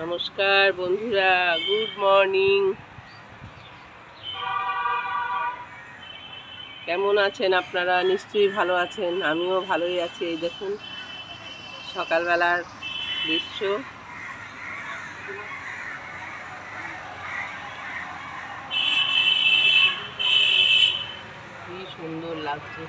নমস্কার বন্ধুরা, good morning. কেমন আছেন আপনারা? নিশ্চয়ই ভালো আছেন, আমিও ভালোই আছি। এই দেখুন সকালবেলার দৃশ্য, কি সুন্দর লাগছে।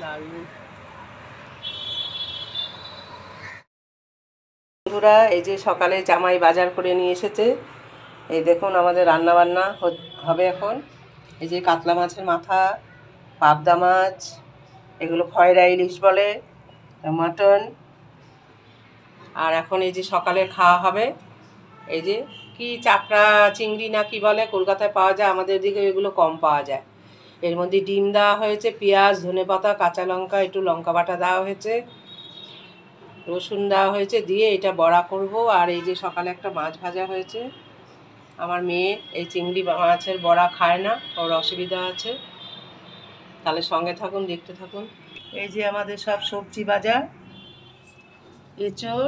দারুণ। বন্ধুরা, এই যে সকালে জামাই বাজার করে নিয়ে এসেছে। এই দেখুন আমাদের রান্না বান্না হবে এখন। এই যে কাতলা মাছের মাথা, পাবদা মাছ, এগুলো খয়রা ইলিশ বলে, মাটন। আর এখন এই যে সকালে খাওয়া হবে এই যে কি চাপড়া চিংড়ি না কি বলে, কলকাতায় পাওয়া যায়, আমাদের দিকে এগুলো কম পাওয়া যায়। এর মধ্যে ডিম দেওয়া হয়েছে, পেঁয়াজ, ধনেপাতা, কাঁচা লঙ্কা, একটু লঙ্কা বাটা দেওয়া হয়েছে, রসুন দেওয়া হয়েছে, দিয়ে এটা বড়া করব। আর এই যে সকালে একটা মাছ ভাজা হয়েছে। আমার মেয়ে এই চিংড়ি মাছের বড়া খায় না, ওর অসুবিধা আছে। তাহলে সঙ্গে থাকুন, দেখতে থাকুন। এই যে আমাদের সব সবজি বাজার, এঁচড়,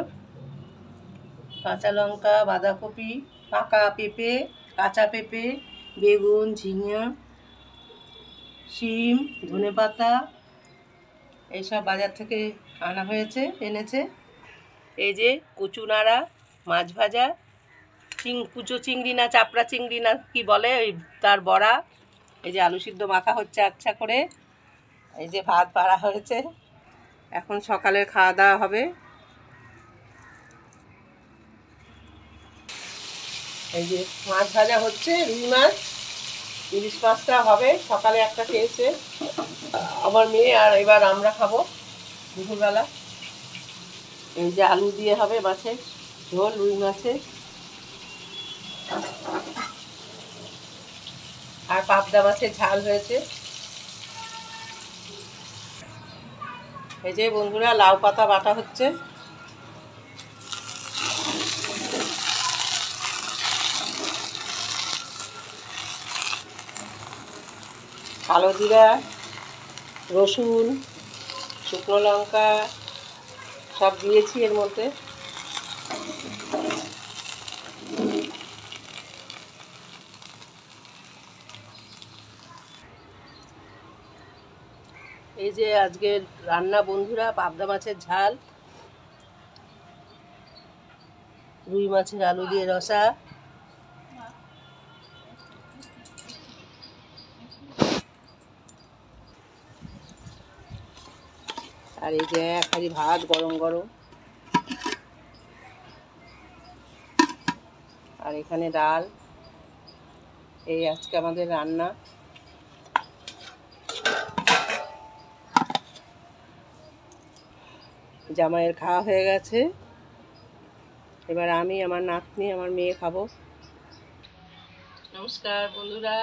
কাঁচা লঙ্কা, বাঁধাকপি, পাকা পেঁপে, কাঁচা পেঁপে, বেগুন, ঝিঙে, শিম, ধনেপাতা, এইসব বাজার থেকে এনেছে। এই যে কুচু নাড়া, মাছ ভাজা, কুচো চিংড়ি না চাপড়া চিংড়ি না কি বলে, ওই তার বড়া। এই যে আলু সিদ্ধ মাখা হচ্ছে আচ্ছা করে। এই যে ভাত বাড়া হয়েছে। এখন সকালের খাওয়া দাওয়া হবে। এই যে মাছ ভাজা হচ্ছে, রুই মাছ, ইলিশ মাছটা হবে। সকালে একটা খেয়েছে আমার মেয়ে, আর এবার আমরা খাবো দুপুরবেলা। এই যে আলু দিয়ে হবে মাছের ঝোল, রুই মাছের, আর পাবদা মাছের ঝাল হয়েছে। এই যে বন্ধুরা লাউ পাতা বাটা হচ্ছে। কালো জিরা, রসুন, শুকনো লঙ্কা সব দিয়েছি এর মধ্যে। এই যে আজকের রান্না বন্ধুরা, পাবদা মাছের ঝাল, রুই মাছের আলু দিয়ে রসা, আর এই যে এক হাঁড়ি ভাত গরম গরম, আর এখানে ডাল। এই আজকে আমাদের রান্না। জামাইয়ের খাওয়া হয়ে গেছে, এবার আমি, আমার নাতনি, আমার মেয়ে খাবো। নমস্কার বন্ধুরা,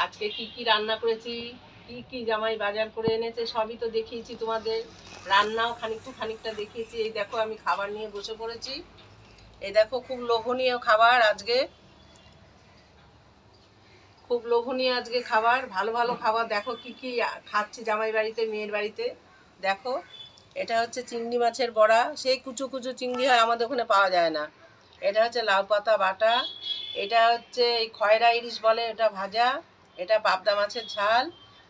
আজকে কি কি রান্না করেছি, কি কি জামাই বাজার করে এনেছে সবই তো দেখিয়েছি তোমাদের। রান্নাও খানিকটা দেখিয়েছি। এই দেখো আমি খাবার নিয়ে বসে পড়েছি। এই দেখো খুব লোভনীয় খাবার আজকে, খুব লোভনীয় আজকে খাবার, ভালো ভালো খাবার। দেখো কি কি খাচ্ছি জামাই বাড়িতে, মেয়ের বাড়িতে। দেখো এটা হচ্ছে চিংড়ি মাছের বড়া, সেই কুচো কুচো চিংড়ি হয়, আমাদের ওখানে পাওয়া যায় না। এটা হচ্ছে লাউ পাতা বাটা, এটা হচ্ছে এই খয়রা ইলিশ বলে, এটা ভাজা, এটা পাবদা মাছের ঝাল,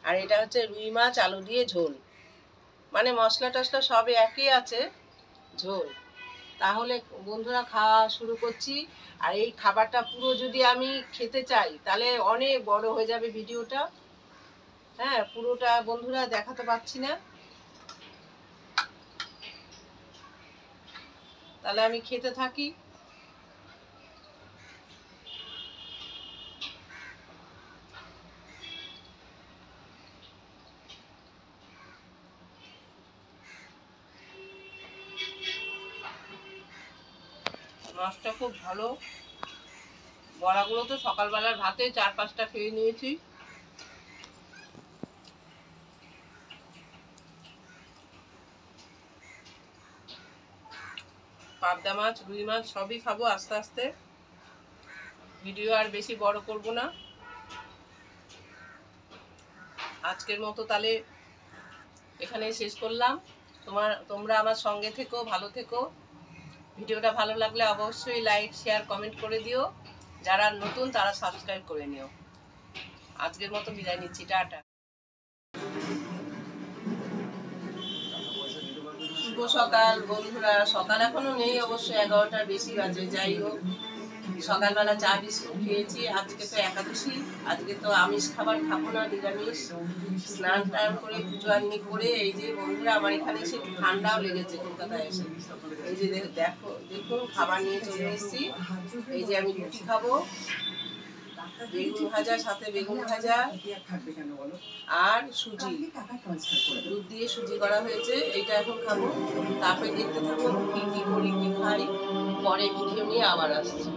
আর এটা হচ্ছে রুই মাছ আলু দিয়ে ঝোল। মানে মশলা টশলা সব একই আছে, ঝোল। তাহলে বন্ধুরা খাওয়া শুরু করছি। আর এই খাবারটা পুরো যদি আমি খেতে চাই তাহলে অনেক বড় হয়ে যাবে ভিডিওটা। হ্যাঁ, পুরোটা বন্ধুরা দেখাতে পাচ্ছি না, তাহলে আমি খেতে থাকি। মাছটা খুব ভালো, বড়াগুলো তো সকালবেলার ভাতে 4-5টা খেয়ে নিয়েছি। পাবদা মাছ, রুই মাছ সবই খাবো আস্তে আস্তে। ভিডিও আর বেশি বড় করব না। আজকের মতো তাহলে এখানেই শেষ করলাম। তোমরা আমার সঙ্গে থেকো, ভালো থেকো। ভিডিওটা ভালো লাগলে অবশ্যই লাইক, শেয়ার, কমেন্ট করে দিও। যারা নতুন তারা সাবস্ক্রাইব করে নিও। আজকের মতো বিদায় নিচ্ছি, টাটা। শুভ সকাল বন্ধুরা। সকাল এখনো নেই অবশ্য, 11টার বেশি বাজে। যাই হোক, সকালবেলা চা বিস্কুট খেয়েছি। আজকে তো একাদশী, আজকে তো আমিষ খাবার খাবো না, নিরামিষ। স্নান টান করে পুজো আন্নি করে এই যে বন্ধুরা, আমার এখানে এসে একটু ঠান্ডাও লেগেছে কলকাতায় এসে। এই যে দেখুন খাবার নিয়ে চলে এসেছি। এই যে আমি রুটি খাবো, বেগুন ভাজা, সাথে বেগুন ভাজা আর সুজি, দুধ দিয়ে সুজি করা হয়েছে। এইটা এখন খাবো। তারপরে দেখতে থাকবো কি কি করি, কি খাই। পরে ভিডিও নিয়ে আবার আসছি।